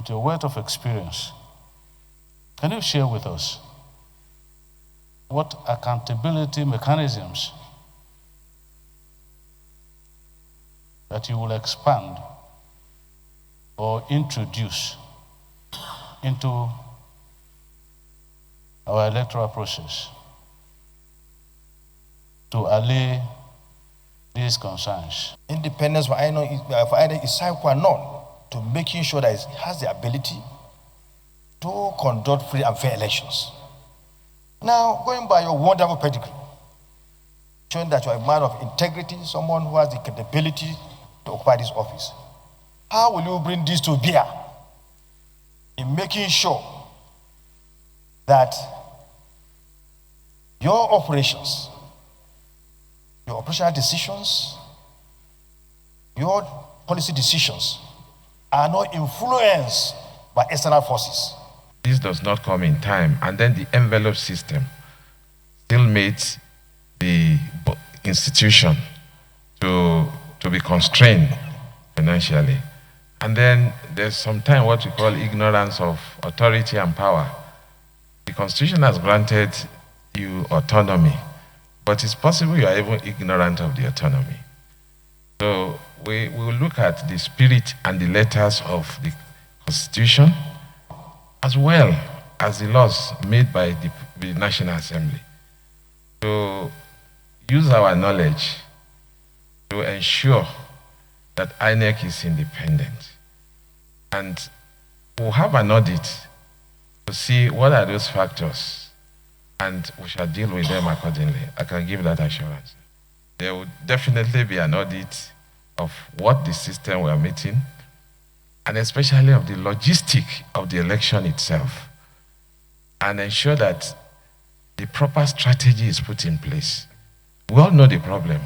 with your wealth of experience, can you share with us what accountability mechanisms that you will expand or introduce into our electoral process to allay these concerns? Independence for INEC is sine qua non to making sure that it has the ability to conduct free and fair elections. Now, going by your wonderful pedigree, showing that you are a man of integrity, someone who has the capability to occupy this office, how will you bring this to bear in making sure that your operations, your operational decisions, your policy decisions are not influenced by external forces? This does not come in time, and then the envelope system still made the institution to be constrained financially. And then there's sometimes what we call ignorance of authority and power. The Constitution has granted you autonomy, but it's possible you are even ignorant of the autonomy. So we will look at the spirit and the letters of the Constitution, as well as the laws made by the National Assembly, to use our knowledge to ensure that INEC is independent. And we'll have an audit to see what are those factors, and we shall deal with them accordingly. I can give that assurance. There will definitely be an audit of what the system we are meeting, and especially of the logistic of the election itself, and ensure that the proper strategy is put in place. We all know the problem.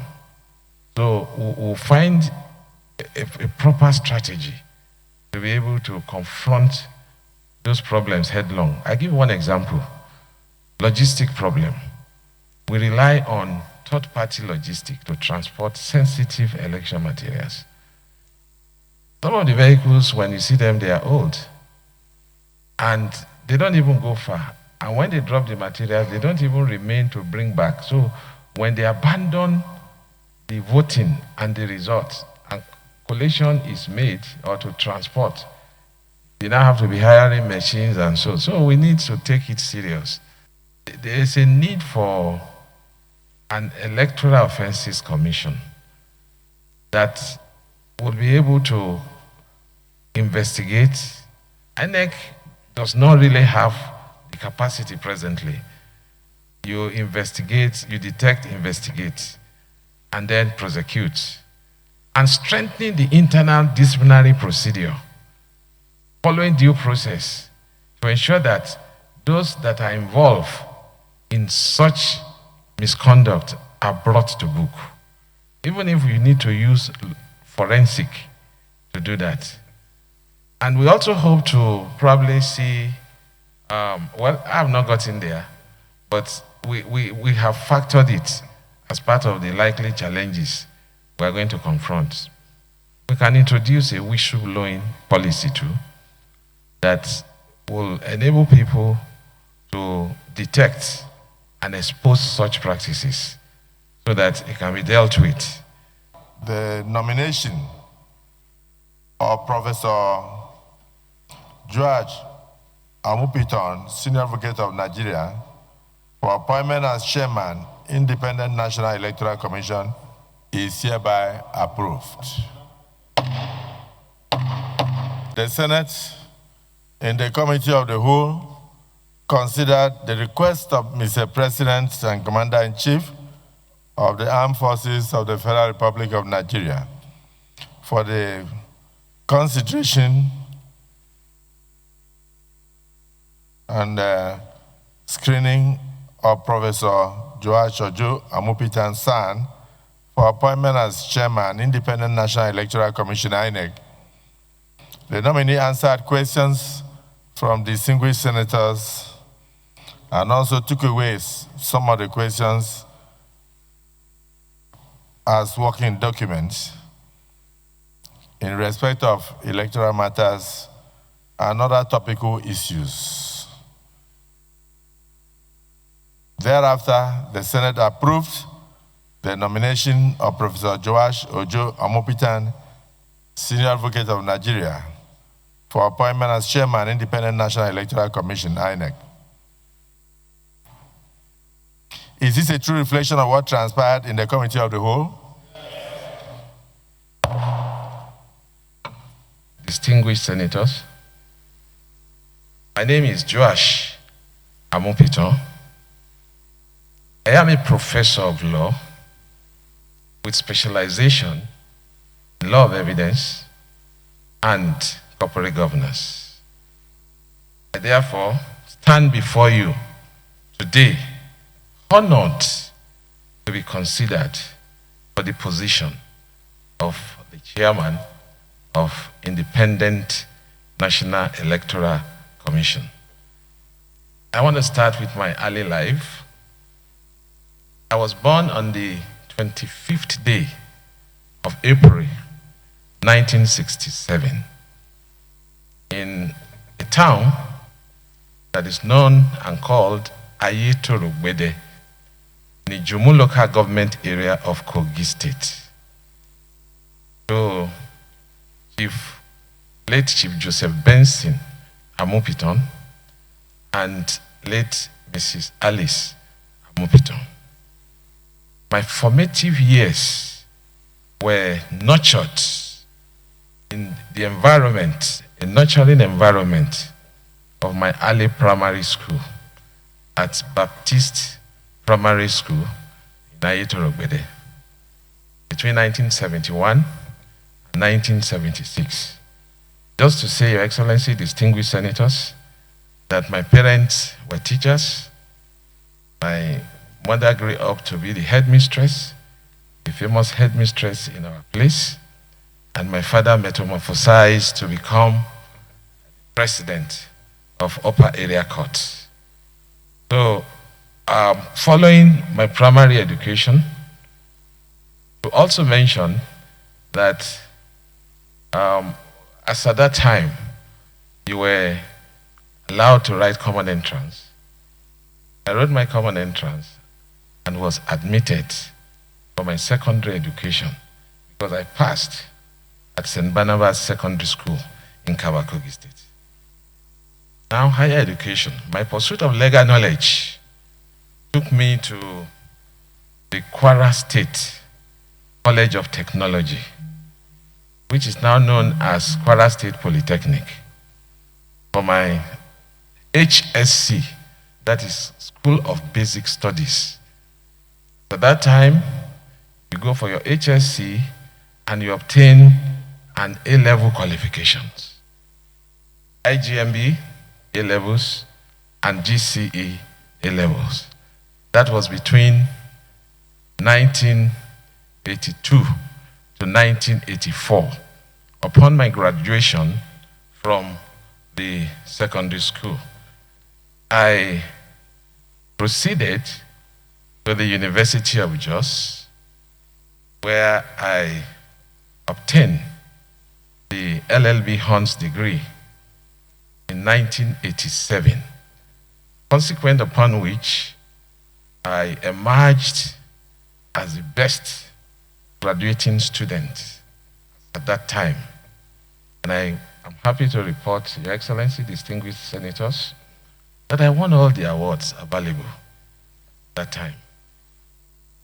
So we'll find a proper strategy to be able to confront those problems headlong. I give one example. Logistic problem. We rely on third-party logistics to transport sensitive election materials. Some of the vehicles, when you see them, they are old. And they don't even go far. And when they drop the materials, they don't even remain to bring back. So when they abandon the voting and the results, and collation is made or to transport, they now have to be hiring machines and so. So we need to take it serious. There is a need for an Electoral Offences Commission that will be able to investigate. INEC does not really have the capacity presently. You investigate, you detect, investigate, and then prosecute. And strengthening the internal disciplinary procedure, following due process, to ensure that those that are involved in such misconduct are brought to book. Even if you need to use forensic to do that. And we also hope to probably see, well, I have not gotten there, but we have factored it as part of the likely challenges we are going to confront. We can introduce a whistleblowing policy too that will enable people to detect and expose such practices so that it can be dealt with. The nomination of Professor Joash Amupitan, Senior Advocate of Nigeria, for appointment as Chairman, Independent National Electoral Commission is hereby approved. The Senate, in the Committee of the Whole, considered the request of Mr. President and Commander-in-Chief of the Armed Forces of the Federal Republic of Nigeria for the consideration and screening of Professor Joash Amupitan San for appointment as Chairman, Independent National Electoral Commission, INEC. The nominee answered questions from distinguished senators and also took away some of the questions as working documents in respect of electoral matters and other topical issues. Thereafter, the Senate approved the nomination of Professor Joash Ojo Amupitan, Senior Advocate of Nigeria, for appointment as Chairman, Independent National Electoral Commission, INEC. Is this a true reflection of what transpired in the Committee of the Whole? Distinguished Senators, my name is Joash Amupitan. I am a professor of law with specialization in law of evidence and corporate governance. I therefore stand before you today honored to be considered for the position of the Chairman of Independent National Electoral Commission. I want to start with my early life. I was born on the 25th day of April 1967 in a town that is known and called Electoral in the Jumu local government area of Kogi State. So, late Chief Joseph Benson Amupitan and late Mrs. Alice Amupitan. My formative years were nurtured in the environment, a nurturing environment of my early primary school at Baptist Primary School in Electoral between 1971 and 1976. Just to say, Your Excellency, distinguished senators, that my parents were teachers. My mother grew up to be the headmistress, the famous headmistress in our place, and my father metamorphosized to become president of Upper Area Court. So, following my primary education, to also mention that as at that time, you were allowed to write common entrance. I wrote my common entrance and was admitted for my secondary education because I passed at St. Barnabas Secondary School in Kogi State. Now, higher education. My pursuit of legal knowledge took me to the Kwara State College of Technology, which is now known as Kwara State Polytechnic, for my HSC, that is School of Basic Studies. At that time, you go for your HSC and you obtain an A-level qualifications. IGMB A-levels and GCE A-levels. That was between 1982 to 1984, upon my graduation from the secondary school. I proceeded to the University of Jos, where I obtained the LLB Honors degree in 1987, consequent upon which I emerged as the best graduating student at that time. And I am happy to report, Your Excellency, distinguished senators, that I won all the awards available at that time.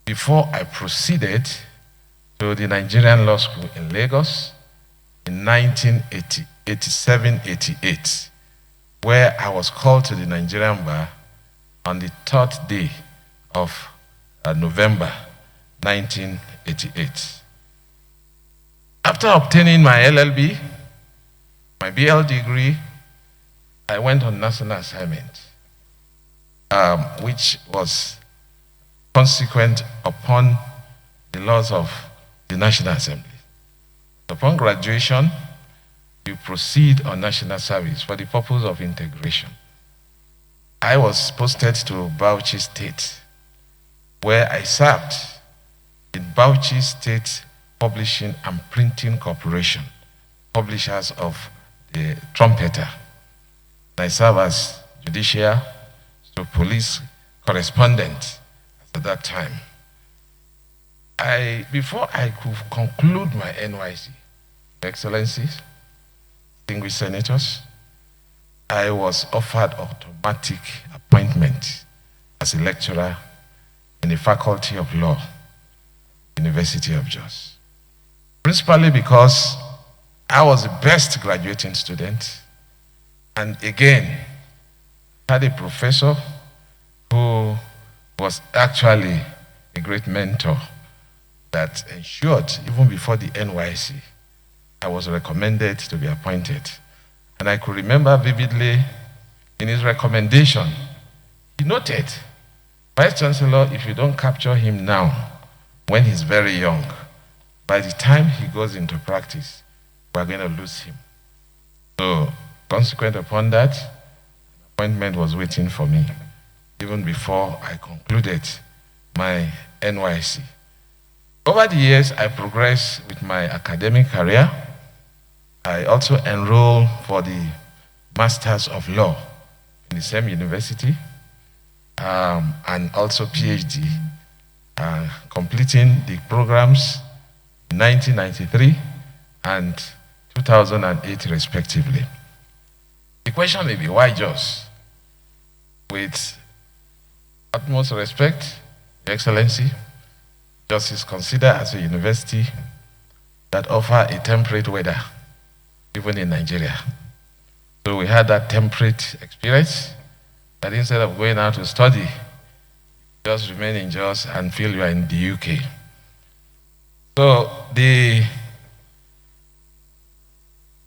Before I proceeded to the Nigerian Law School in Lagos in 1987-88, where I was called to the Nigerian bar on the 3rd day of November 1988. After obtaining my LLB, my BL degree, I went on national assignment, which was consequent upon the laws of the National Assembly. Upon graduation, you proceed on national service for the purpose of integration. I was posted to Bauchi State, where I served in Bauchi State Publishing and Printing Corporation, publishers of the Trumpeter I served as judicial to police correspondent at that time. Before I could conclude my NYC, Excellencies, distinguished senators, I was offered automatic appointment as a lecturer in the Faculty of Law, University of Jos. Principally because I was the best graduating student, and again, had a professor who was actually a great mentor that ensured, even before the NYC, I was recommended to be appointed. And I could remember vividly in his recommendation, he noted, Vice Chancellor, if you don't capture him now, when he's very young, by the time he goes into practice, we're going to lose him. So, consequent upon that, an appointment was waiting for me, even before I concluded my NYC. Over the years, I progressed with my academic career. I also enrolled for the Masters of Law in the same university, and also PhD, completing the programs in 1993 and 2008 respectively. The question may be, why Jos? With utmost respect, Your Excellency, Jos is considered as a university that offers a temperate weather, even in Nigeria. So we had that temperate experience, that instead of going out to study, just remain in Jos and feel you are in the UK. So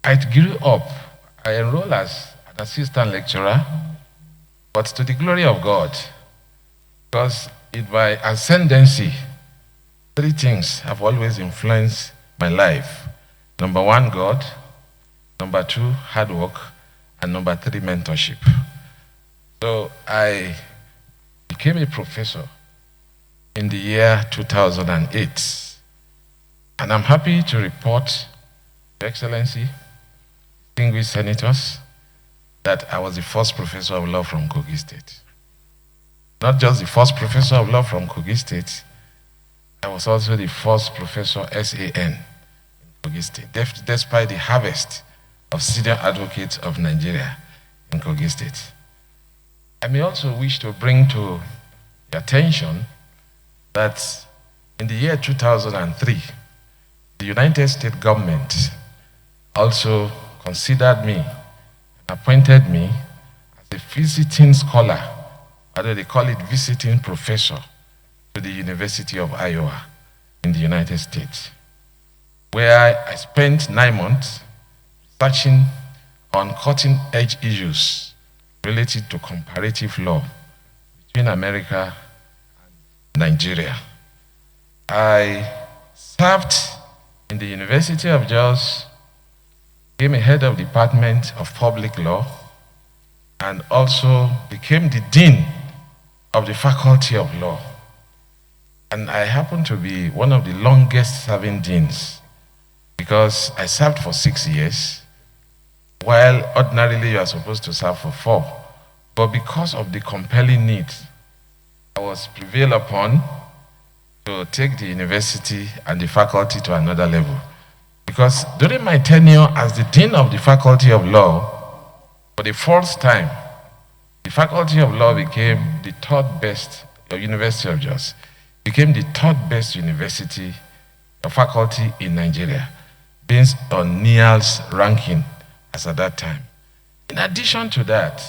I grew up, I enrolled as an assistant lecturer, but to the glory of God, because in my ascendancy, three things have always influenced my life. Number one, God. Number two, hard work. And number three, mentorship. So I became a professor in the year 2008. And I'm happy to report, Your Excellency, distinguished senators, that I was the first professor of law from Kogi State. Not just the first professor of law from Kogi State, I was also the first professor SAN in Kogi State, despite the harvest of senior advocates of Nigeria in Kogi State. I may also wish to bring to your attention that in the year 2003, the United States government also considered me and appointed me as a visiting scholar, or they call it visiting professor, to the University of Iowa in the United States, where I spent 9 months researching on cutting-edge issues related to comparative law between America and Nigeria. I served in the University of Jos, became a head of Department of Public Law, and also became the Dean of the Faculty of Law. And I happen to be one of the longest serving deans because I served for 6 years, while ordinarily you are supposed to serve for 4. But because of the compelling need, I was prevailed upon to take the university and the faculty to another level. Because during my tenure as the Dean of the Faculty of Law, for the first time, the Faculty of Law became the third best, University of Jos, became the third best university or faculty in Nigeria, based on NIAL's ranking as at that time. In addition to that,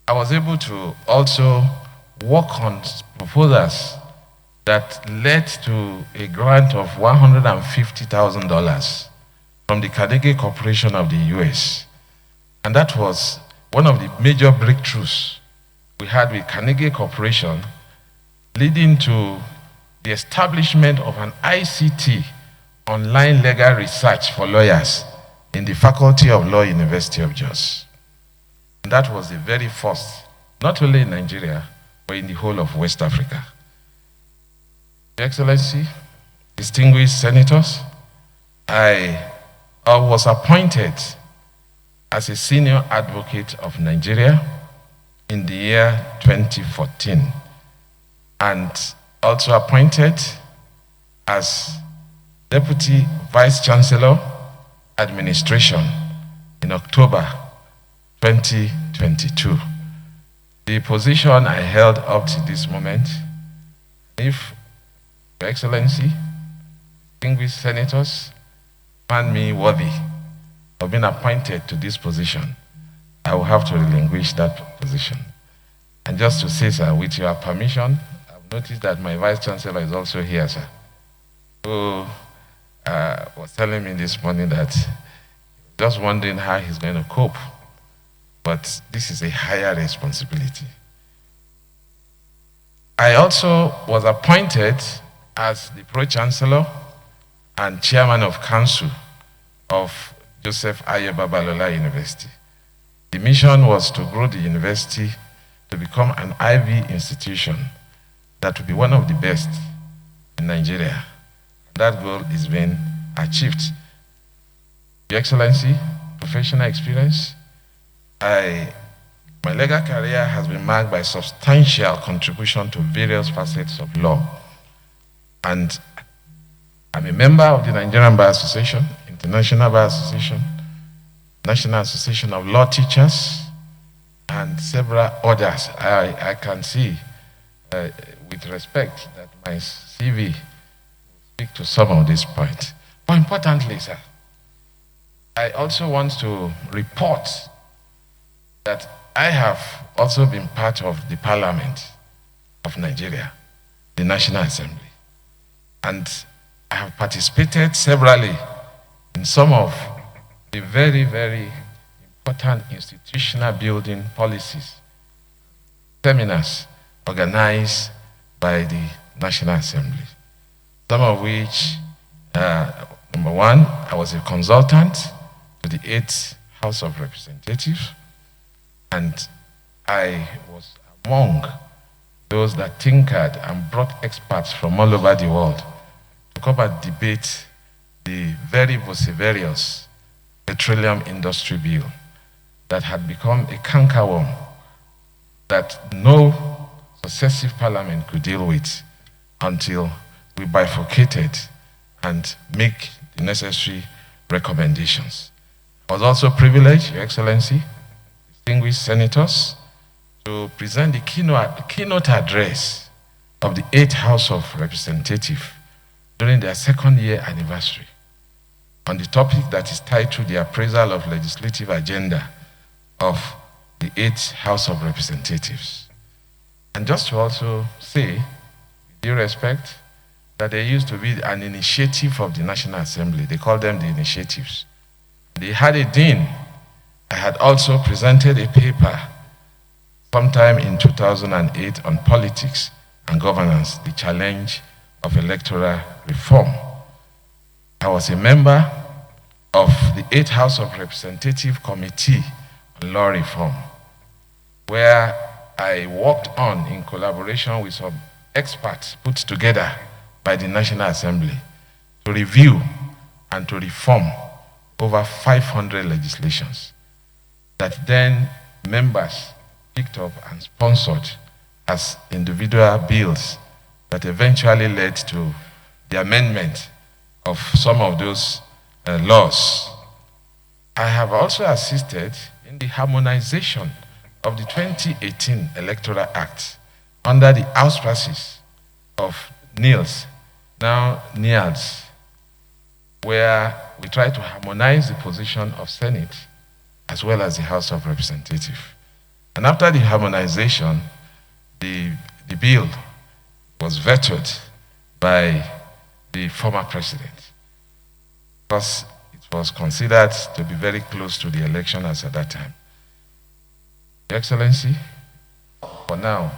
I was able to also work on proposals that led to a grant of $150,000 from the Carnegie Corporation of the US. And that was one of the major breakthroughs we had with Carnegie Corporation, leading to the establishment of an ICT, online legal research for lawyers, in the Faculty of Law, University of Jos. And that was the very first, not only in Nigeria, but in the whole of West Africa. Your Excellency, distinguished senators, I was appointed as a senior advocate of Nigeria in the year 2014, and also appointed as Deputy Vice Chancellor, Administration in October 2022. The position I held up to this moment, if Your Excellency, distinguished senators, find me worthy of being appointed to this position, I will have to relinquish that position. And just to say, sir, with your permission, I've noticed that my Vice Chancellor is also here, sir, who was telling me this morning that just wondering how he's going to cope. But this is a higher responsibility. I also was appointed as the Pro-Chancellor and Chairman of Council of Joseph Aye Babalola University. The mission was to grow the university to become an Ivy institution that will be one of the best in Nigeria. That goal is being achieved. Your Excellency, professional experience, my legal career has been marked by substantial contribution to various facets of law. And I'm a member of the Nigerian Bar Association, International Bar Association, National Association of Law Teachers, and several others. I can see with respect that my CV will speak to some of these points. But importantly, sir, I also want to report that I have also been part of the Parliament of Nigeria, the National Assembly. And I have participated severally in some of the very, very important institutional building policies, seminars organized by the National Assembly. Some of which, number one, I was a consultant to the 8th House of Representatives, and I was among those that tinkered and brought experts from all over the world to come and debate the very vociferous petroleum industry bill that had become a cankerworm that no successive parliament could deal with until we bifurcated and make the necessary recommendations. I was also privileged, Your Excellency, distinguished senators, to present the keynote address of the 8th House of Representatives during their second year anniversary on the topic that is titled The Appraisal of Legislative Agenda of the 8th House of Representatives. And just to also say, with due respect, that there used to be an initiative of the National Assembly. They call them the initiatives. They had a dean. I had also presented a paper sometime in 2008 on politics and governance, the challenge of electoral reform. I was a member of the 8th House of Representatives Committee on Law Reform, where I worked on, in collaboration with some experts put together by the National Assembly, to review and to reform over 500 legislations that then members picked up and sponsored as individual bills that eventually led to the amendment of some of those laws. I have also assisted in the harmonization of the 2018 Electoral Act under the auspices of NILS, now NIADS, where we try to harmonize the position of Senate as well as the House of Representatives. And after the harmonization, the bill was vetoed by the former president because it was considered to be very close to the election as at that time. Your Excellency, for now,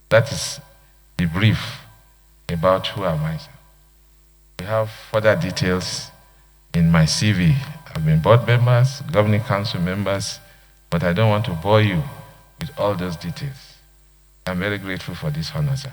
that is the brief about who am I. We have further details in my CV. I've been board members, governing council members, but I don't want to bore you with all those details. I'm very grateful for this honor, sir.